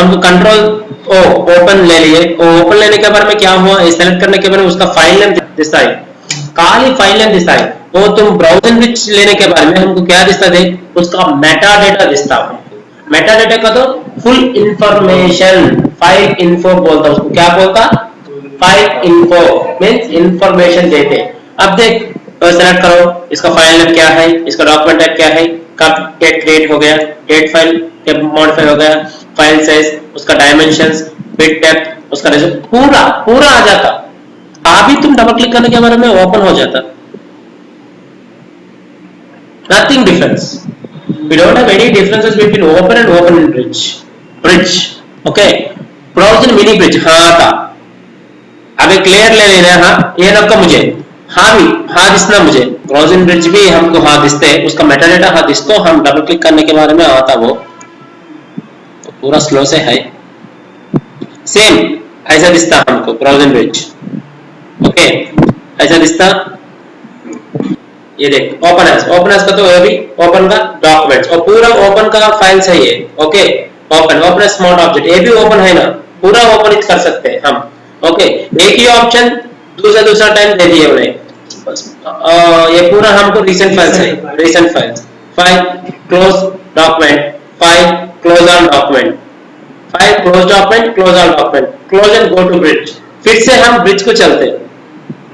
हमको कंट्रोल ओ ओपन ले लिए, ओपन लेने के बाद में क्या हुआ, सेलेक्ट करने के बाद में उसका फाइल नेम दिखता है, खाली फाइल नेम दिखता है। वो तुम ब्राउजर विच लेने के बाद में हमको क्या दिखता है, उसका मेटा डेटा दिखता है। मेटा डेटा का तो फुल इंफॉर्मेशन, फाइल इन्फो बोलता उसको, क्या बोलता, फाइल इन्फो मींस इंफॉर्मेशन देते। अब देख सेलेक्ट करो, इसका फाइल नेम क्या है, इसका डॉक्यूमेंट टाइप क्या है, कब डेट क्रिएट हो गया, डेट फाइल कब मॉडिफाई हो गया, फाइल साइज, उसका डायमेंशंस, बिट डेप्थ, उसका पूरा पूरा आ जाता। अभी तुम डबल क्लिक करने के बारे में ओपन हो जाता, nothing difference. We don't have any differences between open and open in bridge. Okay, browser mini bridge हाँ था, अभी क्लियर ले लेना, हाँ ये रखा मुझे, हाँ भी हाँ दिसना मुझे, ब्राउजिंग ब्रिज भी हमको हाँ दिसते हैं, उसका मेटा डेटा हाँ दिसतो, हम डबल क्लिक करने के बारे में आता वो तो पूरा स्लो से है, सेम ऐसा दिसता हमको ब्राउजिंग ब्रिज। ओके ऐसा दिसता, ये देख ओपन एज का तो ये भी ओपन का डॉक्यूमेंट्स और पूरा ओपन का फाइल सही है। ओके ओपन स्मार्ट ऑब्जेक्ट, ये भी ओपन है ना, पूरा ओपन कर सकते हैं हम। ओके एक ही ऑप्शन दूसरा टाइम दे दिए उन्हें, ये पूरा हमको रीसेंट फाइल्स है, recent files, file close document, file close all document, file close document, close all document, close and go to bridge. फिर से हम ब्रिज को चलते,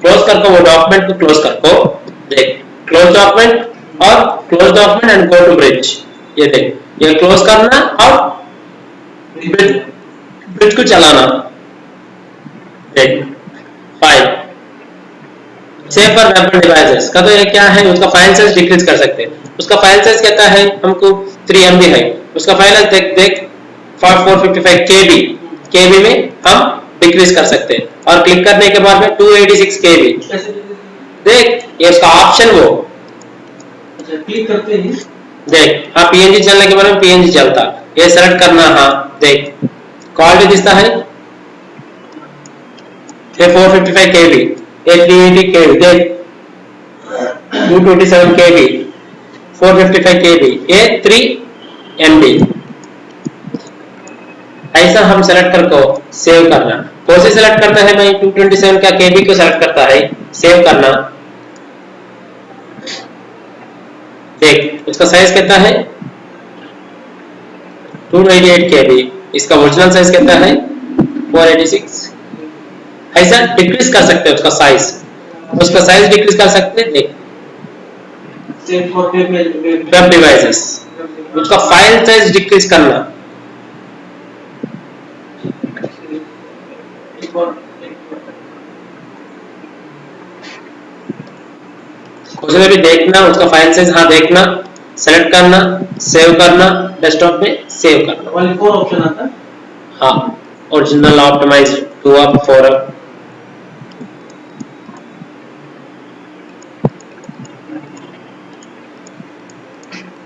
क्लोज करको वो डॉक्यूमेंट को क्लोज करको, देख क्लोज डॉक्यूमेंट और close document and go to bridge, ये देख ये क्लोज करना और ब्रिज को चलाना। देख file save for web devices का तो ये क्या है, उसका फाइल साइज डिक्रीज कर सकते हैं, उसका फाइल साइज कहता है हमको 3 MB है, उसका फाइल देख 455 KB में हम डिक्रीज कर सकते हैं, और क्लिक करने के बाद में 286 KB, देख ये उसका ऑप्शन वो, अच्छा क्लिक करते ही देख हाँ PNG चलने के बाद में PNG चलता, ये सेलेक्ट करना, हाँ देख क्वालिटी दिखता है, ये 455 KB, ये 380 KB, देख 227 KB, 455 KB, ये 3 MB। ऐसा हम सेलेक्ट करको सेव करना, कौन से सेलेक्ट करता है भाई, 227 का KB को सेलेक्ट करता है, सेव करना। देख उसका साइज कितना है 288 KB, इसका ओरिजिनल साइज कितना है 486। ऐसा डिक्रीज कर सकते हैं उसका साइज डिक्रीज कर सकते हैं। देख वेब डिवाइसेस, उसका फाइल साइज डिक्रीज करना, उसमें भी देखना उसका फाइल साइज, हाँ देखना, सेलेक्ट करना, सेव करना, डेस्कटॉप में सेव करना। वाले 4 ऑप्शन आता है, हाँ original, optimize, 2up, 4up।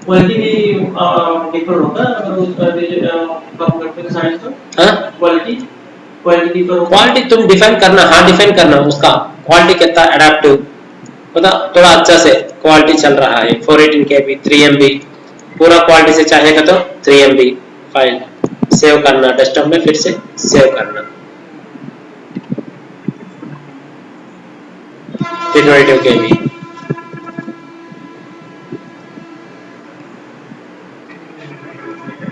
Quality भी डिफर होता है अगर उसका डॉक्यूमेंट का साइज, तो हाँ क्वालिटी डिफर, क्वालिटी तुम डिफाइन करना, हाँ डिफाइन करना उसका क्वालिटी कितना एडेप्टिव, पता थोड़ा अच्छा से क्वालिटी चल रहा है, 418 KB, 3 MB, पूरा क्वालिटी से चाहेगा तो 3 MB फाइल, सेव करना डेस्कटॉप में, फिर से सेव करना, 322 KB।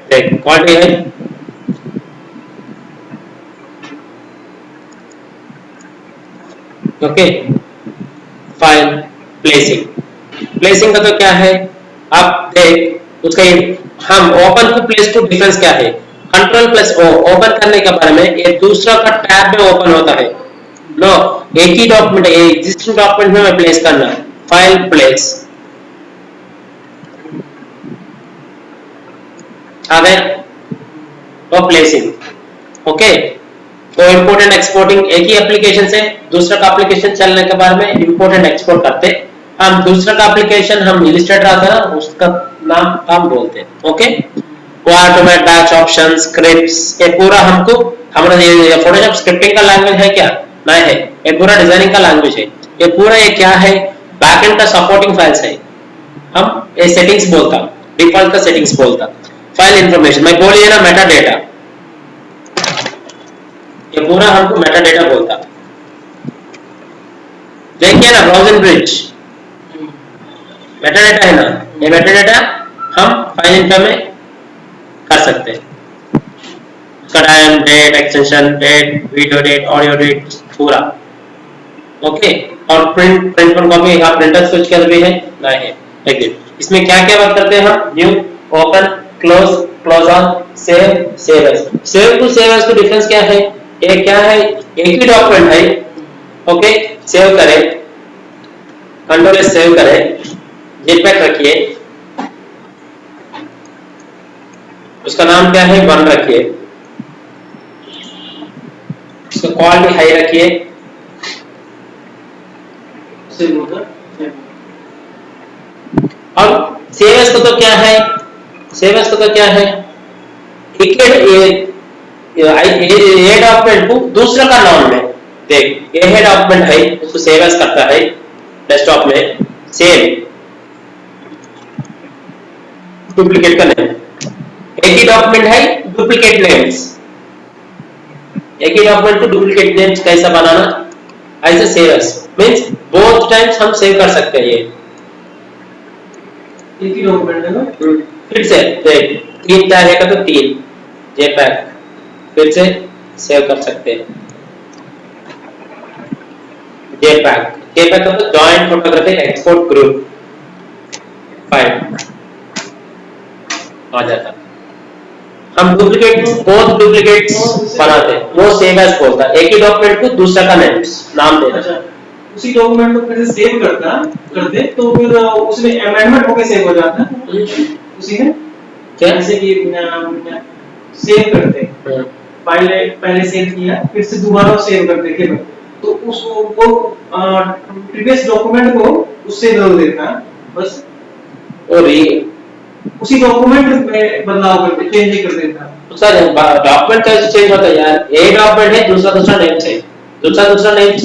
देख क्वालिटी है, ओके फाइल प्लेसिंग का तो क्या है, आप देख उसका हम ओपन को प्लेस टू डिफरेंस क्या है, Ctrl+O ओपन करने के बारे में ये दूसरा का टैब में ओपन होता है, नो एक ही डॉक्यूमेंट एग्जिस्टिंग डॉक्यूमेंट में प्लेस करना, फाइल प्लेस आ गया वो प्लेसिंग। ओके तो इंपोर्टेंट एक्सपोर्टिंग एक ही एप्लीकेशन से दूसरा का एप्लीकेशन चलने के बारे में इंपोर्टेंट एक्सपोर्ट करते, हम दूसरा का एप्लीकेशन हम इलिस्ट्रेटर आता है ना उसका नाम हम बोलते हैं। ओके वो ऑटोमेट बैच ऑप्शन स्क्रिप्ट्स, ये पूरा हमको हमारा ये फोटोशॉप स्क्रिप्टिंग का लैंग्वेज है क्या, नहीं है, ये पूरा डिजाइनिंग का लैंग्वेज है, ये पूरा ये क्या है बैकएंड का सपोर्टिंग फाइल्स है, हम ये सेटिंग्स बोलता, डिफॉल्ट का सेटिंग्स बोलता, फाइल इंफॉर्मेशन मैं बोलिए ना मेटा डेटा, ये पूरा हमको मेटा डेटा बोलता। देखिए ना ब्राउजिंग ब्रिज मेटा डेटा है ना, ये मेटा डेटा हम फाइल इन्फो में कर सकते हैं। उसका time, date, extension, date, video date, audio date पूरा। ओके, और प्रिंट पर कॉपी यहाँ प्रिंटर स्विच कर भी है ना है। देखिए इसमें क्या क्या बात करते हैं हम, new, open, close, close on, save, save as. Save to save as का डिफरेंस क्या है, ये क्या है, एक ही डॉक्यूमेंट है। ओके, सेव करें, कंट्रोल एस सेव करें, जेटपैक रखिए, उसका नाम क्या है, 1 रखिए, उसका क्वालिटी हाई रखिए, और सेव एज तो क्या है, सेव एज तो क्या है, ये डॉक्यूमेंट को दूसरे का नाम में, देख ये है डॉक्यूमेंट है, उसको सेव एज करता है डेस्कटॉप में, सेव डुप्लीकेट का नेम, एक ही डॉक्यूमेंट है डुप्लीकेट नेम्स, एक ही डॉक्यूमेंट को डुप्लीकेट नेम्स कैसा बनाना, ऐसे save as means both times हम सेव कर सकते हैं। ये एक ही डॉक्यूमेंट है ना, फिर से देख 3 चाहेगा तो 3 जेपैक फिर से सेव कर सकते हैं। जेपैक, जेपैक का तो joint photography export group file आ जाता। हम डुप्लीकेट बहुत डुप्लीकेट बनाते हैं, वो सेव एज बोलता है, एक ही डॉक्यूमेंट को दूसरा का नाम देना। अच्छा, उसी डॉक्यूमेंट को फिर सेव करते तो फिर उसमें अमेंडमेंट होके सेव हो जाता है उसी में, जैसे कि सेव करते फाइल पहले सेव किया फिर से दोबारा सेव करते थे, तो उसको वो प्रीवियस डॉक्यूमेंट को उससे बदल देता बस, और उसी डॉक्यूमेंट में बदलाव करके चेंज कर देता। तो सर डॉक्यूमेंट कैसे चेंज होता है यार, एक डॉक्यूमेंट है दूसरा नेम से, दूसरा नेम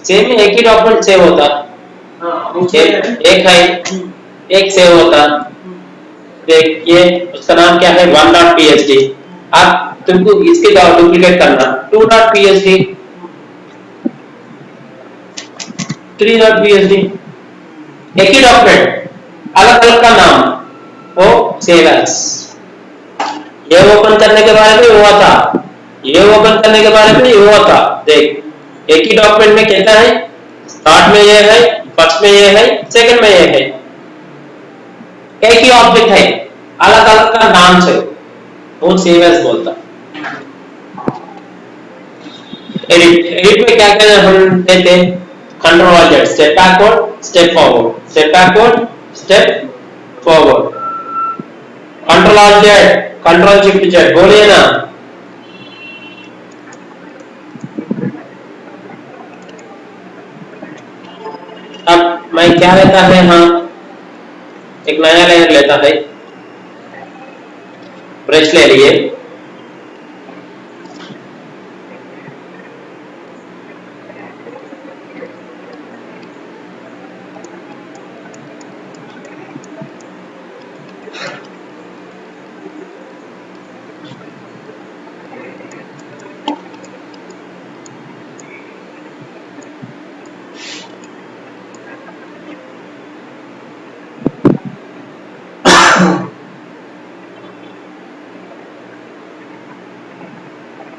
सेम एक ही डॉक्यूमेंट सेव होता। हां एक है एक सेव होता। देखिए उसका नाम क्या है, 1.psd, आप तुमको इसके डुप्लीकेट करना 2.psd, 3.psd, एक ही डॉक्यूमेंट अलग अलग का नाम, वो सेव एज। ये ओपन करने के बारे में हुआ था, ये ओपन करने के बारे में हुआ था। देख एक ही डॉक्यूमेंट में कहता है स्टार्ट में ये है, फर्स्ट में ये है, सेकंड में ये है, एक ही ऑब्जेक्ट है अलग अलग का नाम से, वो सेव एज बोलता। एडिट में क्या क्या हम देते हैं, control Z, step backward, step forward, step backward, step forward, control Z, control shift Z, बोलिए ना। अब मैं क्या लेता है, हाँ एक नया लेयर लेता है, ब्रश ले लिए,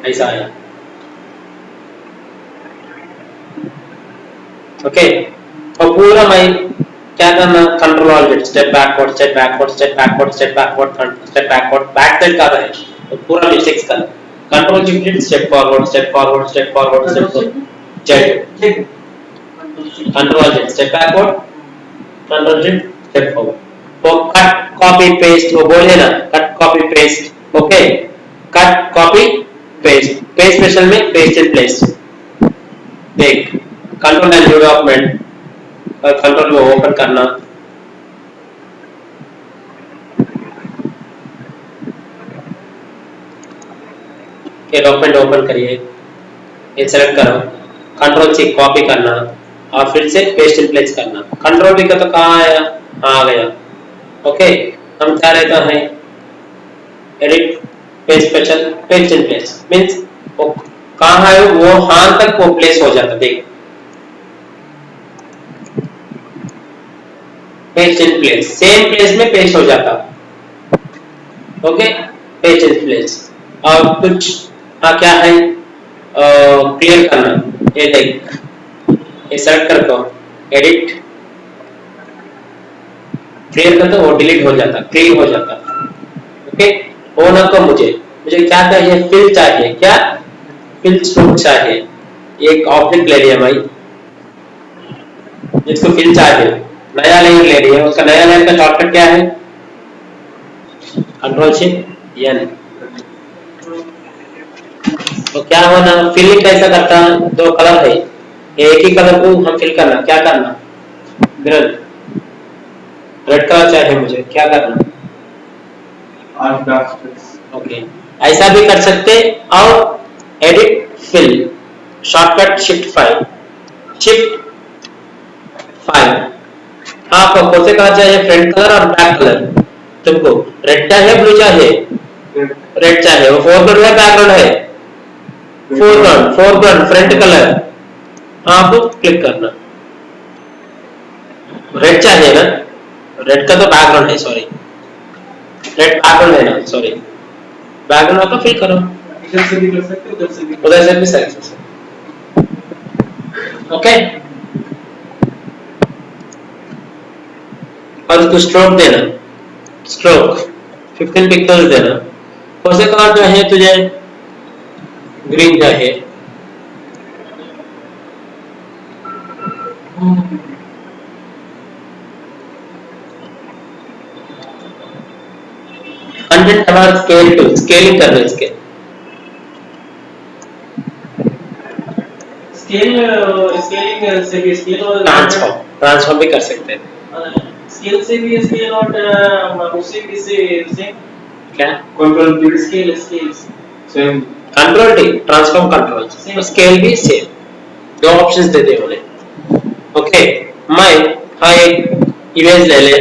ऐसा है। ओके, और पूरा मैं क्या करना, control alt, step backward, step backward, step backward, step backward, step backward, back side कर रहे हैं तो पूरा मिस्टेक्स कर, control shift, step forward, step forward, step forward, step Z, control Z, step backward, control Z, step forward. तो cut copy paste, वो बोलिए ना, cut copy paste, okay, cut copy paste, paste special में paste in place. देख control and new document और control को open करना, ये डॉक्यूमेंट ओपन करिए, ये सेलेक्ट करो, कंट्रोल से कॉपी करना और फिर से पेस्ट इन प्लेस करना। कंट्रोल भी का तो कहाँ आया, आ गया। ओके, हम क्या रहता है, edit paste special paste in place means वो कहाँ है, वो हां तक वो प्लेस हो जाता, देख paste in place, same place में पेस्ट हो जाता। Okay, paste in place. और कुछ हाँ क्या है, क्लियर करना, ये देख, ये सेलेक्ट कर दो, एडिट क्लियर कर दो, वो डिलीट हो जाता, क्लियर हो जाता। ओके, वो ना को मुझे क्या चाहिए, फिल चाहिए, क्या फिल स्ट्रोक चाहिए, एक ऑब्जेक्ट ले लिया भाई जिसको फिल चाहिए, नया लेयर ले लिया, उसका नया लेयर का शॉर्टकट क्या है, कंट्रोल शिफ्ट एन। तो क्या होना, फिलिंग कैसा करता, दो कलर है, एक ही कलर को हम फिल करना, क्या करना, ग्रीन, रेड कलर चाहिए मुझे, क्या करना, ओके, ऐसा भी कर सकते। और एडिट फिल, शॉर्टकट शिफ्ट 5। आपको कौन से कलर चाहिए, फ्रंट कलर और बैक कलर, तुमको रेड चाहिए ब्लू चाहिए, रेड चाहिए, वो फोरग्राउंड है बैकग्राउंड है, फोरग्राउंड फ्रंट कलर, आपको क्लिक करना, रेड चाहिए ना, रेड का तो बैकग्राउंड है, सॉरी रेड बैकग्राउंड है ना, सॉरी बैकग्राउंड आपका फिल करो, इधर से भी कर सकते, उधर से भी सकते। ओके, और उसको स्ट्रोक देना, स्ट्रोक 15 पिक्सेल्स देना, कौन से कलर चाहिए तुझे, ग्रीन चाहिए, कंटेंट हमारा स्केल टू, स्केलिंग करना, इसके स्केलिंग से भी स्केल और ट्रांसफॉर्म भी कर सकते हैं, स्केल से भी स्केल और उसी भी से क्या कंट्रोल भी scale same, control T transform control, scale भी सेम, दो ऑप्शंस देते हैं उन्हें। ओके, मैं हाँ एक इमेज ले ले,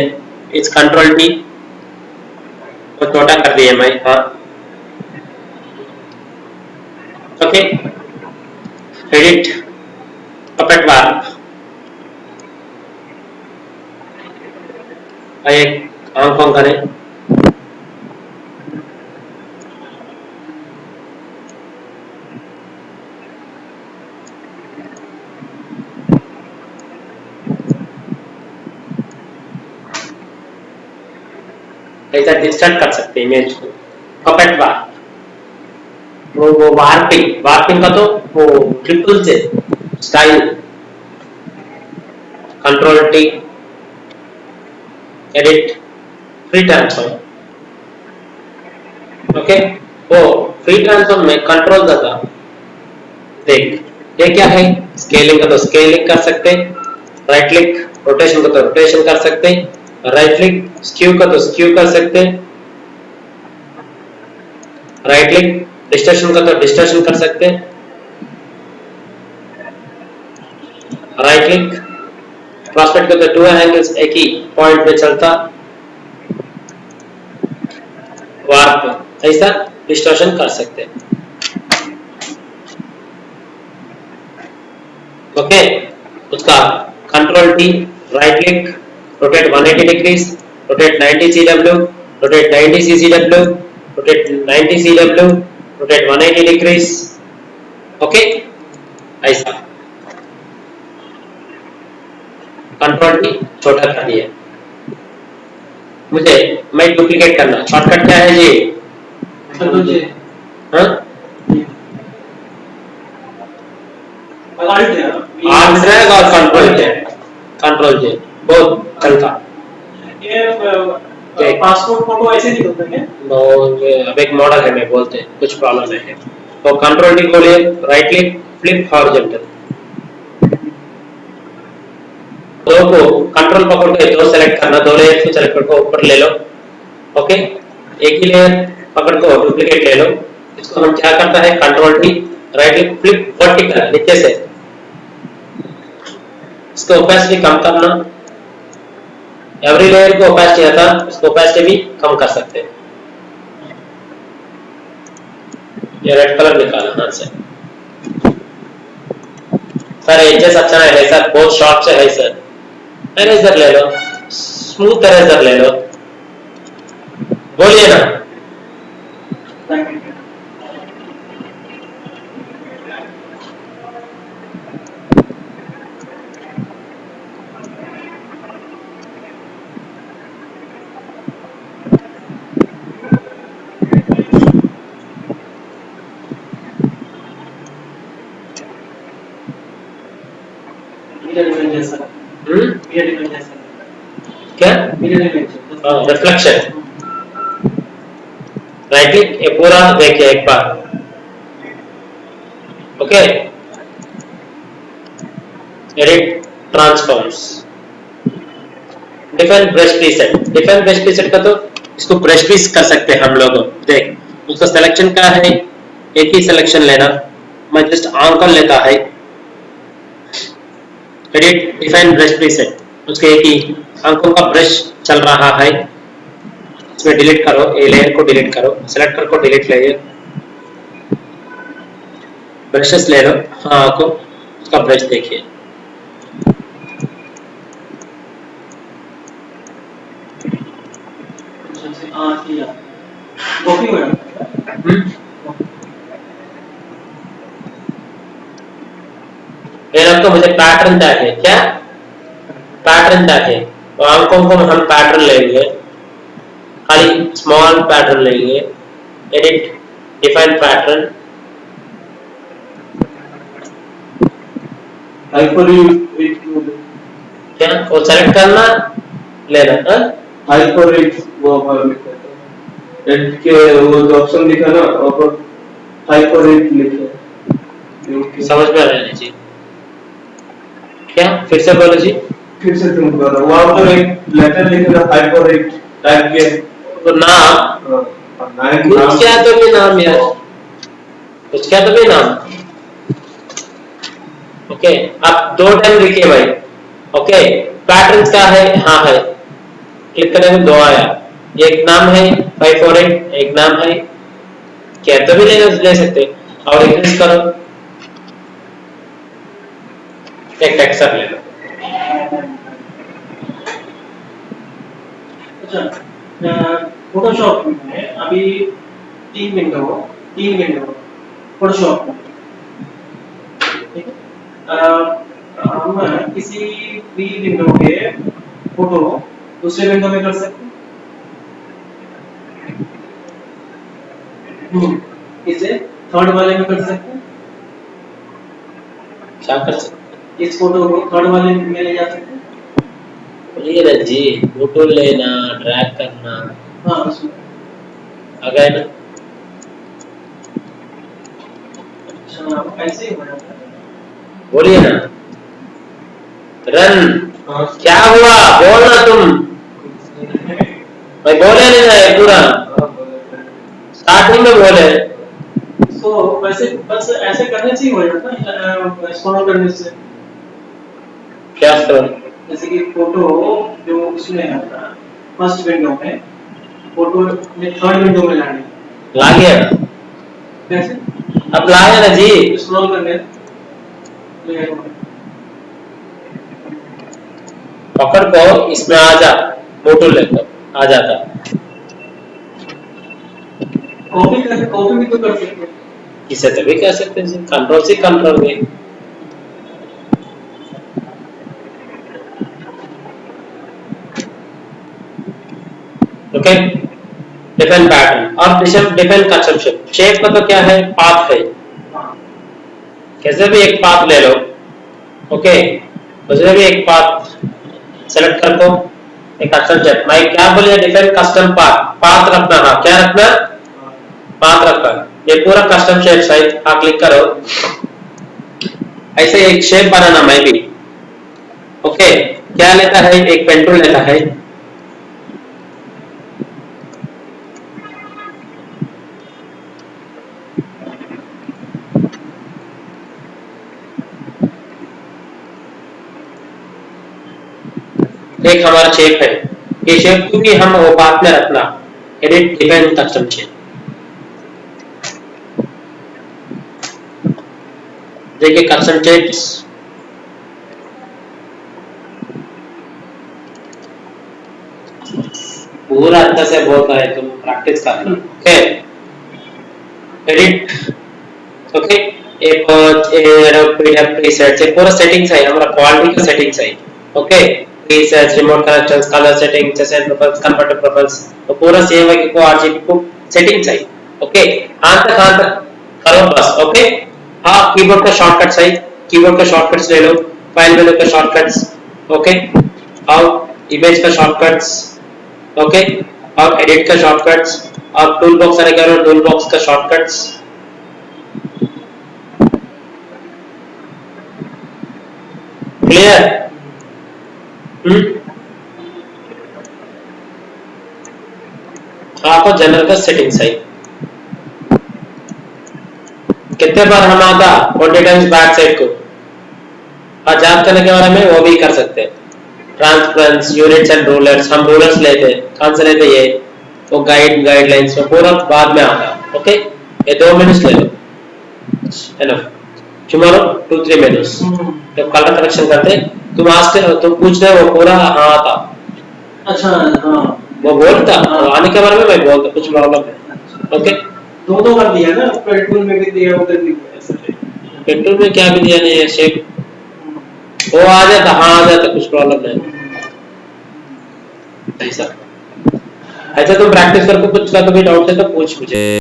इट्स कंट्रोल टी, तो छोटा कर दिया मैं, हाँ ओके, एडिट पपेट वार्प, एक आंखों करें, ऐसा डिस्टर्ट कर सकते हैं इमेज को, पपेट वार्प, वो वार्पिंग का तो वो ट्रिपल से style, control T, edit free transform. Okay, वो फ्री ट्रांसफॉर्म में कंट्रोल था, देख ये क्या है, स्केलिंग का तो स्केलिंग कर सकते, राइट क्लिक, रोटेशन का तो रोटेशन कर सकते, राइट क्लिक, स्क्यू का तो स्क्यू कर सकते, राइट क्लिक, डिस्टॉर्शन का तो डिस्टॉर्शन कर सकते, राइट क्लिक, क्रॉसपेक्ट का तो टू एंगल्स एक ही पॉइंट पे चलता, वार्प, ऐसा डिस्टॉर्शन कर सकते। ओके, उसका control T, right click, rotate 180 degrees, rotate 90 CW, rotate 90 CCW, rotate 90 CW, rotate 180 degrees. Okay, ऐसा कंट्रोल टी छोटा कर दिया। मुझे मैं डुप्लीकेट करना, शॉर्टकट क्या है जी, कंट्रोल जे, हाँ अल्ट है, आर्ट ड्रैग और कंट्रोल जे बहुत चलता। ये पासपोर्ट फोटो ऐसे नहीं होता क्या, अब एक मॉडल है, मैं बोलते हैं कुछ प्रॉब्लम है, तो कंट्रोल टी खोलिए, राइट क्लिक, फ्लिप हॉरिजॉन्टल, दो को कंट्रोल पकड़ के दो सेलेक्ट करना, दो लेयर को सेलेक्ट करके ऊपर ले लो। ओके, एक ही लेयर पकड़ को डुप्लीकेट ले लो, इसको हम क्या करता है, control T, right click, flip vertical, नीचे से इसको ओपेसिटी कम करना, एवरी लेयर को ओपेसिटी आता, इसको ओपेसिटी भी कम कर सकते हैं। ये रेड कलर निकालो हाँ सर एजेस अच्छा है सर, बहुत शॉर्ट से है सर। इरेजर ले लो, स्मूथ इरेजर ले लो, बोलिए ना। क्या रिफ्लेक्शन, राइट क्लिक, ये पूरा देखिए एक बार। Okay, edit transforms, different brush preset. Different brush preset का तो इसको ब्रश भी कर सकते हैं हम लोग। देख उसका सिलेक्शन क्या है, एक ही सिलेक्शन लेना, मैं जस्ट आंकन लेता है, एडिट डिफाइन ब्रश प्रीसेट, उसके एक ही आंकों का ब्रश चल रहा है, इसमें डिलीट करो, ए लेयर को डिलीट करो, सेलेक्ट कर को डिलीट लेयर, ब्रशेस ले लो, हाँ को उसका ब्रश देखिए। मेरा तो मुझे पैटर्न चाहिए, क्या पैटर्न चाहिए, तो आंकों को हम पैटर्न लेंगे, खाली स्मॉल पैटर्न लेंगे, एडिट डिफाइन पैटर्न, क्या वो सेलेक्ट करना लेना, हाइपरलिंक वो एडिट के वो जो ऑप्शन दिखा ना और हाइपरलिंक लिखे, समझ में आ रहा है जी? क्या फिर से बोलो जी? फिर से तुम करो, वहां पर एक लेटर लिखा था हाइपरलिंक टाइप के तो नाम कुछ क्या तो भी नाम यार, कुछ क्या तो भी नाम। ओके आप दो टाइम लिखिए भाई। ओके पैटर्न क्या है, हाँ है, क्लिक करने में दो आया, एक नाम है 548, एक नाम है, क्या तो भी ले सकते और इंक्रीज करो, एक टेक्सचर ले लो। अच्छा फोटोशॉप में अभी तीन विंडो फोटोशॉप में, ठीक है, हम किसी भी विंडो के फोटो दूसरे विंडो में कर सकते हैं, इसे थर्ड वाले में कर सकते हैं, क्या कर सकते, इस फोटो को थर्ड वाले में ले जा सकते हैं, बोलिए ना जी, फोटो लेना, ड्रैग करना, हाँ उसमें आ गए ना। अच्छा ऐसे ही हो जाता है, बोलिए ना, रन, क्या हुआ बोलना तुम भाई, बोले नहीं ना पूरा, स्टार्टिंग में बोले तो वैसे बस ऐसे करने से ही हो जाता है, स्क्रॉल करने से, क्या स्क्रॉल, जैसे कि फोटो जो उसमें है फर्स्ट विंडो में, फोटो में थर्ड विंडो में लाने, ला गया ना, कैसे अब लाया ना जी, स्क्रॉल करने पकड़ को इसमें आ जा, फोटो लेकर आ जाता, कॉपी भी तो कर सकते हैं, इसे तभी कह सकते हैं कंट्रोल से कंट्रोल में। ओके डिफरेंट पैटर्न और डिफरेंट कंसेप्शन, शेप का तो क्या है, पाथ है, कैसे भी एक पाथ ले लो। ओके उसमें भी एक पाथ सेलेक्ट कर दो, एक कंसेप्ट मैं क्या बोलिए, डिफरेंट कस्टम पाथ, पाथ रखना, हाँ क्या रखना, पाथ रखना, ये पूरा कस्टम शेप साइज, हाँ क्लिक करो, ऐसे एक शेप बनाना मैं भी। ओके क्या लेता है, एक पेन टूल लेता है, एक हमारा शेप है, ये शेप क्योंकि हम वो पाथ में रखना, एडिट डिफरेंट कस्टम शेप, देखिए कंसंट्रेट्स, पूरा अच्छे से बोलता है, तुम प्रैक्टिस करना। Okay, edit. ओके, एक पीडीएफ प्रीसेट्स, ये पूरा सेटिंग्स है हमारा, क्वालिटी का सेटिंग्स है। Okay, presets, remote connections, colour settings, जैसे प्रोफाइल्स, कन्वर्टर प्रोफाइल्स, तो पूरा सेव है को आरजीबी को सेटिंग्स है। ओके, आन तक करो बस। ओके, हाँ, कीबोर्ड का शॉर्टकट्स है, कीबोर्ड का शॉर्टकट्स ले लो, फाइल मेनू का शॉर्टकट्स। ओके, और इमेज का शॉर्टकट्स। ओके, और एडिट का शॉर्टकट्स, और टूल बॉक्स आने के बाद टूल बॉक्स का शॉर्टकट्स। क्लियर? आपको जनरल का सेटिंग्स है, कितने बार हम आता 40 टाइम्स बैक साइड को, और जांच करने के बारे में वो भी कर सकते हैं। ट्रांसपेरेंस, यूनिट्स एंड रूलर्स, हम रूलर्स लेते हैं, कौन से लेते ये, वो गाइडलाइंस में पूरा बाद में आता है। ओके, ये 2 मिनट्स ले लो, हेलो टुमारो 2-3 मिनट्स। जब कलर करेक्शन करते तुम आज तुम पूछ रहे वो पूरा हाँ था। अच्छा, हाँ वो बोलता, आने के बारे में मैं बोलता, कुछ प्रॉब्लम है। ओके, दो कर दिया ना, पेट्रोल में भी दिया, उधर भी दिया। पेट्रोल में क्या भी दिया नहीं है शेप, वो आ जाता, हाँ आ जाता, कुछ प्रॉब्लम नहीं। ऐसा तुम प्रैक्टिस करके कुछ का कभी डाउट है तो पूछ मुझे।